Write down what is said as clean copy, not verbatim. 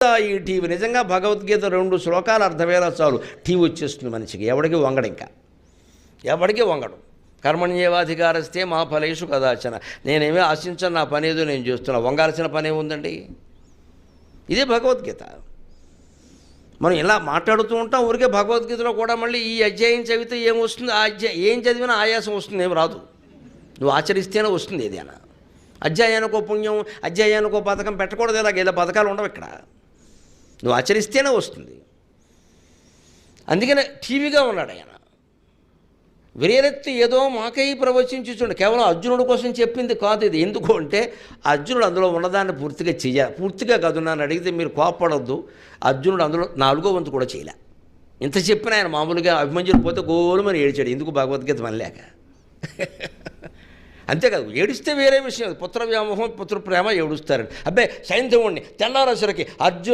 ఈ టీవీ నిజంగా భగవద్గీత 2 శ్లోకాలు అర్థమయ్యేలా చాలు టీవీ వచ్చేస్తుంది మనిషికి. ఎవడికి వంగడు, ఇంకా ఎవడికి వంగడు. కర్మణ్యేవాధికారస్తే మా ఫలేషు కదాచన. నేనేమీ ఆశించను, నా పని ఏదో నేను చేస్తున్నా. వంగాల్సిన పని ఏముందండి? ఇదే భగవద్గీత. మనం ఇలా మాట్లాడుతూ ఉంటాం. ఊరికే భగవద్గీతలో కూడా మళ్ళీ ఈ అధ్యాయం చదివితే ఏమొస్తుంది, ఆ అధ్యాయం ఏం చదివినా ఆయాసం వస్తుంది, ఏం రాదు. నువ్వు ఆచరిస్తేనే వస్తుంది ఏదైనా. అధ్యాయానికో పుణ్యం, అధ్యాయానికో పథకం పెట్టకూడదు. ఇలాగ ఏదో పథకాలు ఉండవు ఇక్కడ. నువ్వు ఆచరిస్తేనే వస్తుంది. అందుకనే టీవీగా ఉన్నాడు ఆయన. వేరెత్తి ఏదో మాకై ప్రవచించి చూడండి. కేవలం అర్జునుడి కోసం చెప్పింది కాదు ఇది. ఎందుకు అంటే అర్జునుడు అందులో ఉన్నదాన్ని పూర్తిగా చేయాలి. పూర్తిగా కాదు, నన్ను అడిగితే మీరు కోపపడొద్దు. అర్జునుడు అందులో 4వ వంతు కూడా చేయలే. ఇంత చెప్పిన ఆయన మామూలుగా అభిమన్యుడు పోతే గోలుమని ఏడిచాడు. ఎందుకు? భగవద్గీత మనలేక. అంతేకాదు, ఏడిస్తే వేరే విషయం. పుత్ర వ్యామోహం, పుత్ర ప్రేమ ఏడుస్తారండి. అబ్బాయి సైంధవుణ్ణి తెల్లారసరికి అర్జున్